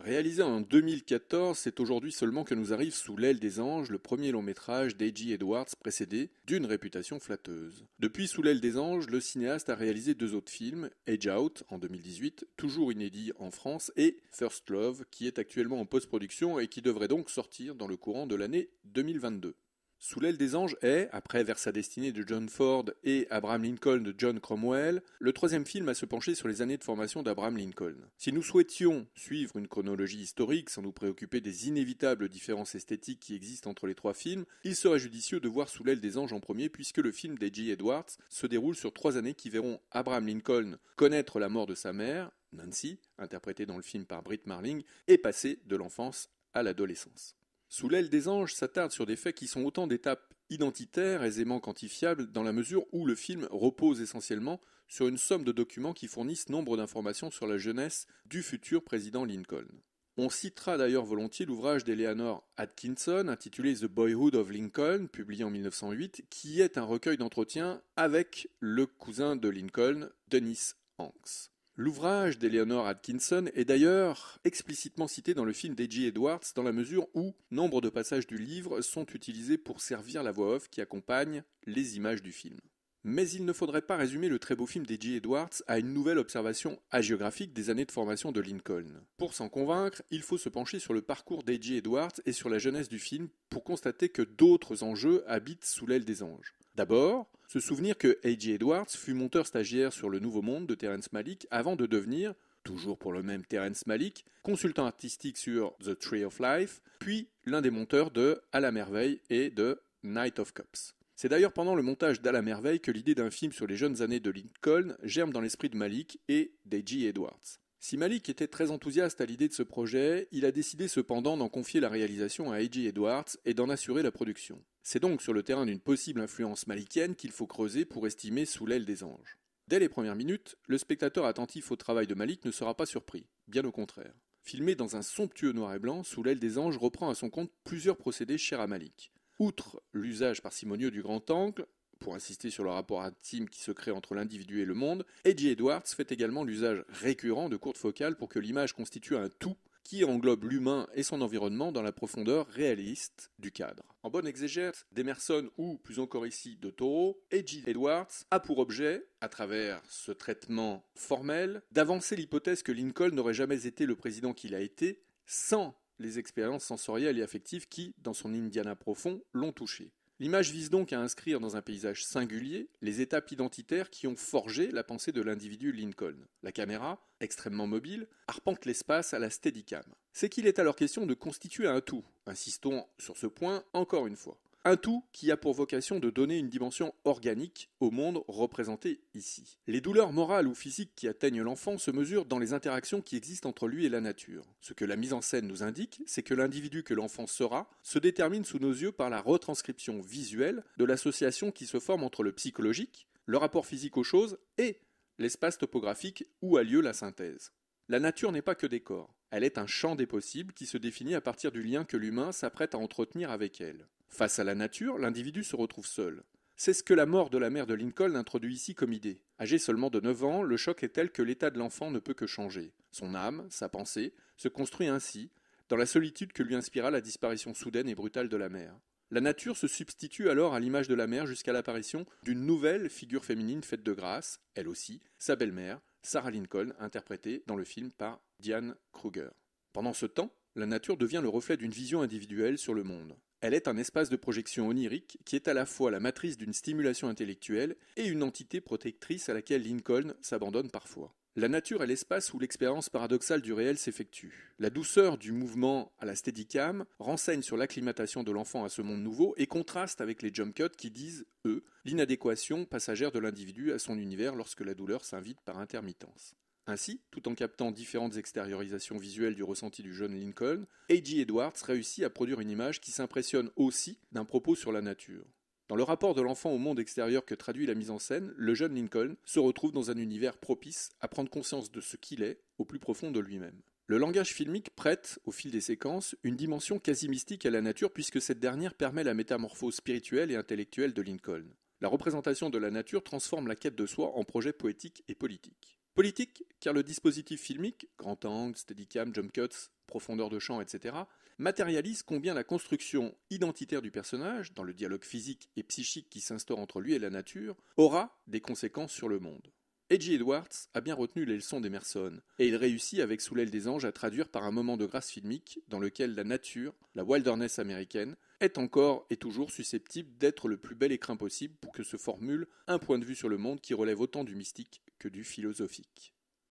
Réalisé en 2014, c'est aujourd'hui seulement que nous arrive Sous l'aile des anges, le premier long métrage d'A.J. Edwards précédé d'une réputation flatteuse. Depuis Sous l'aile des anges, le cinéaste a réalisé deux autres films, Edge Out en 2018, toujours inédit en France, et First Love, qui est actuellement en post-production et qui devrait donc sortir dans le courant de l'année 2022. Sous l'aile des anges est, après Vers sa destinée de John Ford et Abraham Lincoln de John Cromwell, le troisième film à se pencher sur les années de formation d'Abraham Lincoln. Si nous souhaitions suivre une chronologie historique sans nous préoccuper des inévitables différences esthétiques qui existent entre les trois films, il serait judicieux de voir Sous l'aile des anges en premier puisque le film d'A.J. Edwards se déroule sur 3 années qui verront Abraham Lincoln connaître la mort de sa mère, Nancy, interprétée dans le film par Brit Marling, et passer de l'enfance à l'adolescence. Sous l'aile des anges s'attarde sur des faits qui sont autant d'étapes identitaires aisément quantifiables dans la mesure où le film repose essentiellement sur une somme de documents qui fournissent nombre d'informations sur la jeunesse du futur président Lincoln. On citera d'ailleurs volontiers l'ouvrage d'Eleanor Atkinson intitulé The Boyhood of Lincoln, publié en 1908, qui est un recueil d'entretiens avec le cousin de Lincoln, Dennis Hanks. L'ouvrage d'Eleanor Atkinson est d'ailleurs explicitement cité dans le film d'A.J. Edwards dans la mesure où nombre de passages du livre sont utilisés pour servir la voix off qui accompagne les images du film. Mais il ne faudrait pas résumer le très beau film d'A.J. Edwards à une nouvelle observation hagiographique des années de formation de Lincoln. Pour s'en convaincre, il faut se pencher sur le parcours d'A.J. Edwards et sur la jeunesse du film pour constater que d'autres enjeux habitent sous l'aile des anges. D'abord, se souvenir que A.J. Edwards fut monteur stagiaire sur Le Nouveau Monde de Terrence Malick avant de devenir, toujours pour le même Terrence Malick, consultant artistique sur The Tree of Life, puis l'un des monteurs de À la merveille et de Knight of Cups. C'est d'ailleurs pendant le montage d'À la merveille que l'idée d'un film sur les jeunes années de Lincoln germe dans l'esprit de Malick et d'A.J. Edwards. Si Malick était très enthousiaste à l'idée de ce projet, il a décidé cependant d'en confier la réalisation à A.J. Edwards et d'en assurer la production. C'est donc sur le terrain d'une possible influence malickienne qu'il faut creuser pour estimer Sous l'aile des anges. Dès les premières minutes, le spectateur attentif au travail de Malick ne sera pas surpris, bien au contraire. Filmé dans un somptueux noir et blanc, Sous l'aile des anges reprend à son compte plusieurs procédés chers à Malick. Outre l'usage parcimonieux du grand angle, pour insister sur le rapport intime qui se crée entre l'individu et le monde, A.J. Edwards fait également l'usage récurrent de courtes focales pour que l'image constitue un tout qui englobe l'humain et son environnement dans la profondeur réaliste du cadre. En bonne exégèse d'Emerson ou, plus encore ici, de Thoreau, A.J. Edwards a pour objet, à travers ce traitement formel, d'avancer l'hypothèse que Lincoln n'aurait jamais été le président qu'il a été sans les expériences sensorielles et affectives qui, dans son Indiana profond, l'ont touché. L'image vise donc à inscrire dans un paysage singulier les étapes identitaires qui ont forgé la pensée de l'individu Lincoln. La caméra, extrêmement mobile, arpente l'espace à la Steadicam. C'est qu'il est alors question de constituer un tout, insistons sur ce point encore une fois. Un tout qui a pour vocation de donner une dimension organique au monde représenté ici. Les douleurs morales ou physiques qui atteignent l'enfant se mesurent dans les interactions qui existent entre lui et la nature. Ce que la mise en scène nous indique, c'est que l'individu que l'enfant sera se détermine sous nos yeux par la retranscription visuelle de l'association qui se forme entre le psychologique, le rapport physique aux choses et l'espace topographique où a lieu la synthèse. La nature n'est pas que décor, elle est un champ des possibles qui se définit à partir du lien que l'humain s'apprête à entretenir avec elle. Face à la nature, l'individu se retrouve seul. C'est ce que la mort de la mère de Lincoln introduit ici comme idée. Âgé seulement de 9 ans, le choc est tel que l'état de l'enfant ne peut que changer. Son âme, sa pensée, se construit ainsi, dans la solitude que lui inspira la disparition soudaine et brutale de la mère. La nature se substitue alors à l'image de la mère jusqu'à l'apparition d'une nouvelle figure féminine faite de grâce, elle aussi, sa belle-mère, Sarah Lincoln, interprétée dans le film par Diane Kruger. Pendant ce temps, la nature devient le reflet d'une vision individuelle sur le monde. Elle est un espace de projection onirique qui est à la fois la matrice d'une stimulation intellectuelle et une entité protectrice à laquelle Lincoln s'abandonne parfois. La nature est l'espace où l'expérience paradoxale du réel s'effectue. La douceur du mouvement à la Steadicam renseigne sur l'acclimatation de l'enfant à ce monde nouveau et contraste avec les jump cuts qui disent, eux, l'inadéquation passagère de l'individu à son univers lorsque la douleur s'invite par intermittence. Ainsi, tout en captant différentes extériorisations visuelles du ressenti du jeune Lincoln, A.J. Edwards réussit à produire une image qui s'impressionne aussi d'un propos sur la nature. Dans le rapport de l'enfant au monde extérieur que traduit la mise en scène, le jeune Lincoln se retrouve dans un univers propice à prendre conscience de ce qu'il est au plus profond de lui-même. Le langage filmique prête, au fil des séquences, une dimension quasi mystique à la nature puisque cette dernière permet la métamorphose spirituelle et intellectuelle de Lincoln. La représentation de la nature transforme la quête de soi en projet poétique et politique. Politique, car le dispositif filmique, grand angle, steadicam, jump cuts, profondeur de champ, etc., matérialise combien la construction identitaire du personnage, dans le dialogue physique et psychique qui s'instaure entre lui et la nature, aura des conséquences sur le monde. H.G. Edwards a bien retenu les leçons d'Emerson, et il réussit avec Sous l'aile des anges à traduire par un moment de grâce filmique dans lequel la nature, la wilderness américaine, est encore et toujours susceptible d'être le plus bel écrin possible pour que se formule un point de vue sur le monde qui relève autant du mystique que du philosophique.